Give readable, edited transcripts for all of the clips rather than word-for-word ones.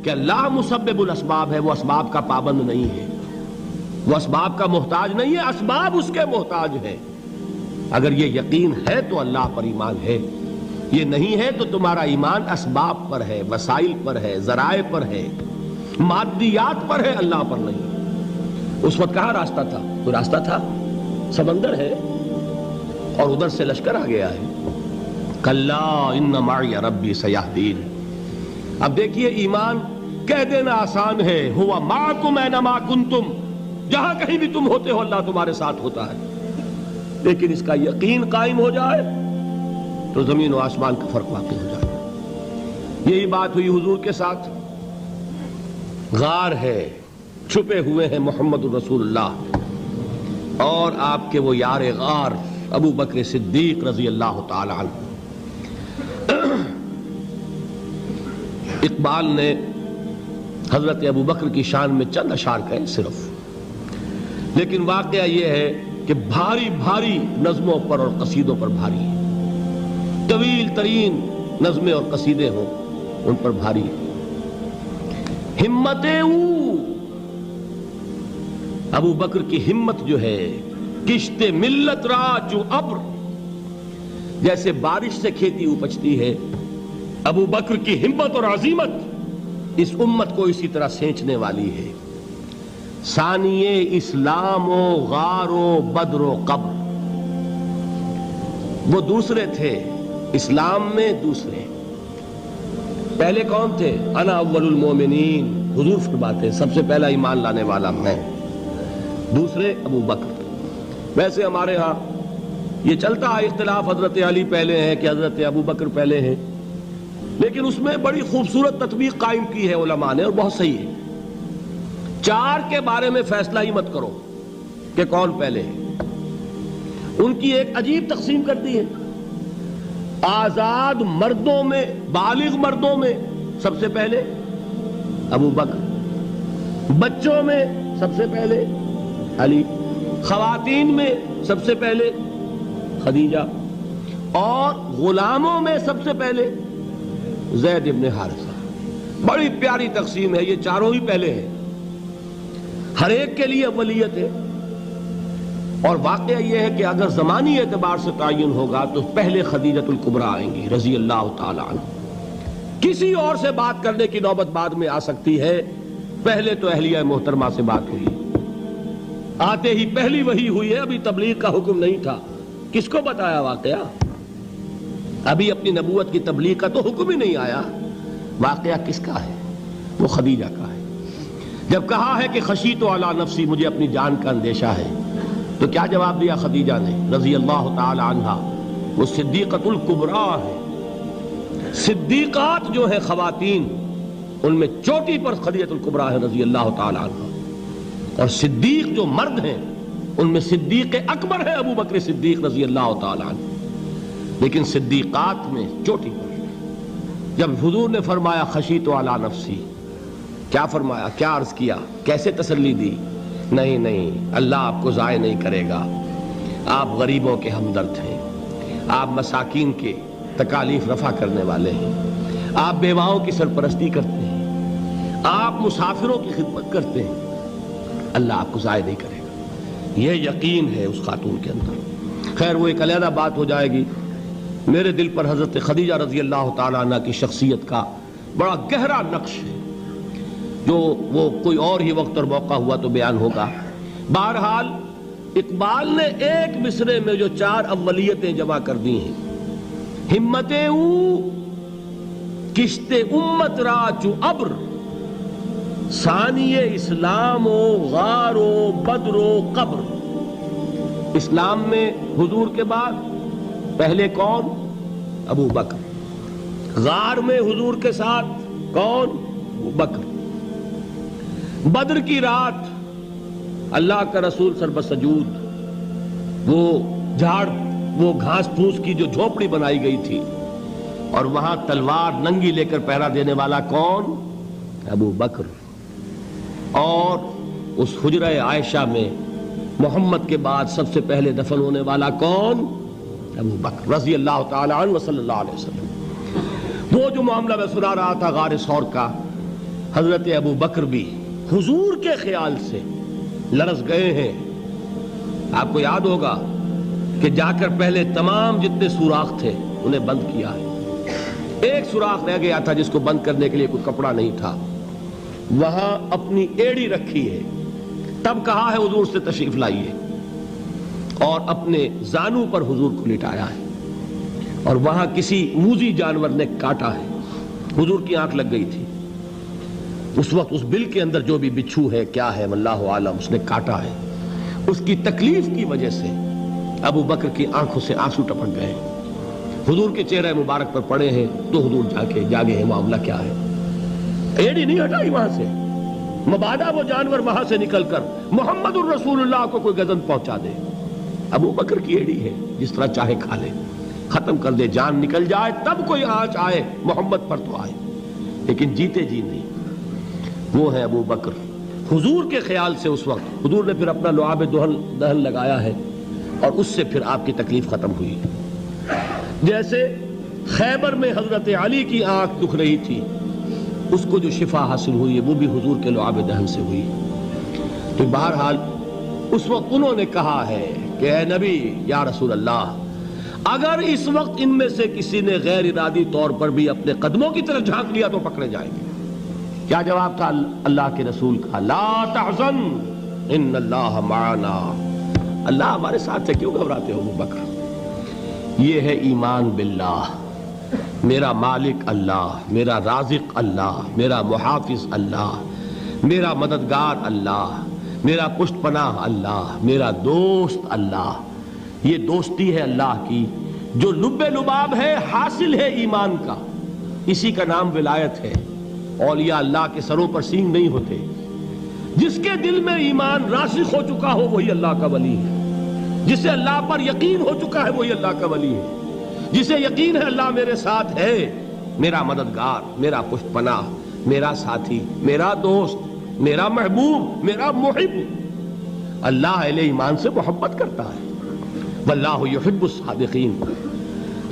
کہ اللہ مسبب الاسباب ہے، وہ اسباب کا پابند نہیں ہے، وہ اسباب کا محتاج نہیں ہے، اسباب اس کے محتاج ہیں۔ اگر یہ یقین ہے تو اللہ پر ایمان ہے، یہ نہیں ہے تو تمہارا ایمان اسباب پر ہے، وسائل پر ہے، ذرائع پر ہے، مادیات پر ہے، اللہ پر نہیں۔ اس وقت کہاں راستہ تھا؟ کوئی راستہ تھا؟ سمندر ہے اور ادھر سے لشکر آ گیا ہے۔ کلا ان معی ربی سیہدین۔ اب دیکھیے ایمان کہہ دینا آسان ہے، ہوا معکم اینما کنتم، جہاں کہیں بھی تم ہوتے ہو اللہ تمہارے ساتھ ہوتا ہے، لیکن اس کا یقین قائم ہو جائے تو زمین و آسمان کا فرق واقع ہو جائے۔ یہی بات ہوئی حضور کے ساتھ۔ غار ہے، چھپے ہوئے ہیں محمد الرسول اللہ اور آپ کے وہ یار غار ابو بکر صدیق رضی اللہ تعالی عنہ۔ اقبال نے حضرت ابو بکر کی شان میں چند اشعار کہے صرف، لیکن واقعہ یہ ہے کہ بھاری بھاری نظموں پر اور قصیدوں پر بھاری ہے، طویل ترین نظمیں اور قصیدے ہوں ان پر بھاری ہے۔ ہمت ابو بکر کی ہمت جو ہے، کشت ملت را جو ابر، جیسے بارش سے کھیتی اپجتی ہے، ابو بکر کی ہمت اور عزیمت اس امت کو اسی طرح سینچنے والی ہے۔ ثانی اسلام و غار و بدر و قبر، وہ دوسرے تھے اسلام میں، دوسرے پہلے کون تھے؟ انا اول المومنین، حضور فرماتے ہیں سب سے پہلا ایمان لانے والا میں، دوسرے ابو بکر۔ ویسے ہمارے ہاں یہ چلتا ہے اختلاف، حضرت علی پہلے ہیں کہ حضرت ابو بکر پہلے ہیں، لیکن اس میں بڑی خوبصورت تطبیق قائم کی ہے علماء نے اور بہت صحیح ہے۔ چار کے بارے میں فیصلہ ہی مت کرو کہ کون پہلے ہے، ان کی ایک عجیب تقسیم کر دی ہے۔ آزاد مردوں میں، بالغ مردوں میں سب سے پہلے ابو بکر، بچوں میں سب سے پہلے علی، خواتین میں سب سے پہلے خدیجہ، اور غلاموں میں سب سے پہلے زید ابن حارثہ۔ بڑی پیاری تقسیم ہے، یہ چاروں ہی پہلے ہیں، ہر ایک کے لیے اولیت ہے۔ اور واقعہ یہ ہے کہ اگر زمانی اعتبار سے تعین ہوگا تو پہلے خدیجۃ الکبریٰ آئیں گی رضی اللہ تعالی عنہ۔ کسی اور سے بات کرنے کی نوبت بعد میں آ سکتی ہے، پہلے تو اہلیہ محترمہ سے بات ہوئی، آتے ہی پہلی وحی ہوئی ہے، ابھی تبلیغ کا حکم نہیں تھا۔ کس کو بتایا واقعہ؟ ابھی اپنی نبوت کی تبلیغ کا تو حکم ہی نہیں آیا۔ واقعہ کس کا ہے؟ وہ خدیجہ کا ہے۔ جب کہا ہے کہ خشیت علی نفسی، مجھے اپنی جان کا اندیشہ ہے، تو کیا جواب دیا خدیجہ نے رضی اللہ تعالی عنہا؟ وہ صدیقۃ الکبریٰ ہے۔ صدیقات جو ہیں خواتین، ان میں چوٹی پر خدیجۃ الکبریٰ ہے رضی اللہ تعالی عنہا، اور صدیق جو مرد ہیں ان میں صدیق اکبر ہے ابو بکر صدیق رضی اللہ تعالی عنہ، لیکن صدیقات میں چوٹی پر۔ جب حضور نے فرمایا خشیت علی نفسی، کیا فرمایا؟ کیا عرض کیا؟ کیسے تسلی دی؟ نہیں نہیں، اللہ آپ کو ضائع نہیں کرے گا، آپ غریبوں کے ہمدرد ہیں، آپ مساکین کے تکالیف رفع کرنے والے ہیں، آپ بیواؤں کی سرپرستی کرتے ہیں، آپ مسافروں کی خدمت کرتے ہیں، اللہ آپ کو ضائع نہیں کرے گا۔ یہ یقین ہے اس خاتون کے اندر۔ خیر وہ ایک علیحدہ بات ہو جائے گی۔ میرے دل پر حضرت خدیجہ رضی اللہ تعالیٰ عنہ کی شخصیت کا بڑا گہرا نقش ہے، جو وہ کوئی اور ہی وقت اور موقع ہوا تو بیان ہوگا۔ بہرحال اقبال نے ایک مصرے میں جو چار اولیتیں جمع کر دی ہیں، ہمت او کشت امت را چو ابر، ثانی اسلام و غار و بدر و قبر۔ اسلام میں حضور کے بعد پہلے کون؟ ابو بکر۔ غار میں حضور کے ساتھ کون؟ ابو بکر۔ بدر کی رات اللہ کا رسول سربسجود، وہ جھاڑ، وہ گھاس پھوس کی جو جھوپڑی بنائی گئی تھی، اور وہاں تلوار ننگی لے کر پہرا دینے والا کون؟ ابو بکر۔ اور اس حجرہ عائشہ میں محمد کے بعد سب سے پہلے دفن ہونے والا کون؟ ابو بکر رضی اللہ تعالی عنہ وصلی اللہ علیہ وسلم۔ وہ جو معاملہ میں سنا رہا تھا غار ثور کا، حضرت ابو بکر بھی حضور کے خیال سے لرز گئے ہیں. آپ کو یاد ہوگا کہ جا کر پہلے تمام جتنے سوراخ تھے انہیں بند کیا ہے. ایک سوراخ رہ گیا تھا جس کو بند کرنے کے لیے کوئی کپڑا نہیں تھا. وہاں اپنی ایڑی رکھی ہے. تب کہا ہے حضور سے تشریف لائیے, اور اپنے زانو پر حضور کو لٹایا ہے. اور وہاں کسی موذی جانور نے کاٹا ہے. حضور کی آنکھ لگ گئی تھی. اس وقت اس بل کے اندر جو بھی بچھو ہے کیا ہے واللہ عالم, اس نے کاٹا ہے. اس کی تکلیف کی وجہ سے ابو بکر کی آنکھوں سے آنسو ٹپک گئے. حضور کے چہرے مبارک پر پڑے ہیں تو حضور جاگے ہیں, معاملہ کیا ہے. ایڑی نہیں ہٹائی وہاں سے, مبادا وہ جانور وہاں سے نکل کر محمد الرسول اللہ کو کوئی گزن پہنچا دے. ابو بکر کی ایڑی ہے, جس طرح چاہے کھا لے, ختم کر دے, جان نکل جائے تب کوئی آنچ آئے محمد پر تو آئے, لیکن جیتے جی نہیں. وہ ہے ابو بکر حضور کے خیال سے. اس وقت حضور نے پھر اپنا لعاب دہن لگایا ہے, اور اس سے پھر آپ کی تکلیف ختم ہوئی. جیسے خیبر میں حضرت علی کی آنکھ دکھ رہی تھی, اس کو جو شفا حاصل ہوئی ہے وہ بھی حضور کے لعاب دہن سے ہوئی. تو بہرحال اس وقت انہوں نے کہا ہے کہ اے نبی یا رسول اللہ, اگر اس وقت ان میں سے کسی نے غیر ارادی طور پر بھی اپنے قدموں کی طرف جھانک لیا تو پکڑے جائیں گے. کیا جواب تھا اللہ کے رسول کا؟ لا تحزن ان اللہ معنا. اللہ ہمارے ساتھ ہے, کیوں گھبراتے ہو ابو بکر. یہ ہے ایمان باللہ, میرا مالک اللہ, میرا رازق اللہ, میرا محافظ اللہ, میرا مددگار اللہ, میرا پشت پناہ اللہ, میرا دوست اللہ. یہ دوستی ہے اللہ کی جو لب لباب ہے, حاصل ہے ایمان کا. اسی کا نام ولایت ہے. اولیاء اللہ کے سروں پر سینگ نہیں ہوتے. جس کے دل میں ایمان راسخ ہو چکا ہو وہی اللہ کا ولی ہے. جسے اللہ پر یقین ہو چکا ہے وہی اللہ کا ولی ہے. جسے یقین ہے اللہ میرے ساتھ ہے, میرا مددگار, میرا پشت پناہ, میرا ساتھی, میرا دوست, میرا محبوب, میرا محب. اللہ اہل ایمان سے محبت کرتا ہے. واللہ یحب الصادقین.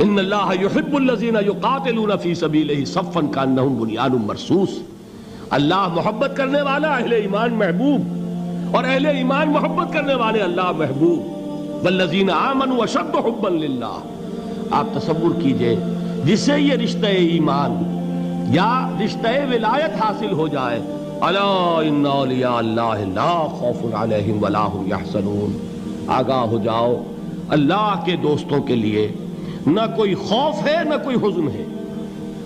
ان اللہ یحب الذین یقاتلون فی سبیلہ صفا کانہم بنیان مرصوص. اللہ محبت کرنے والا, اہل ایمان محبوب, اور اہل ایمان محبت کرنے والے اللہ محبوب. والذین آمنوا اشد حبا للہ. آپ تصور کیجئے جسے یہ رشتہ ایمان یا رشتہ ولایت حاصل ہو جائے, الا ان اولیاء اللہ لا خوف علیہم ولا هم یحزنون. آگاہ ہو جاؤ, اللہ کے دوستوں کے لیے نہ کوئی خوف ہے نہ کوئی حزن ہے.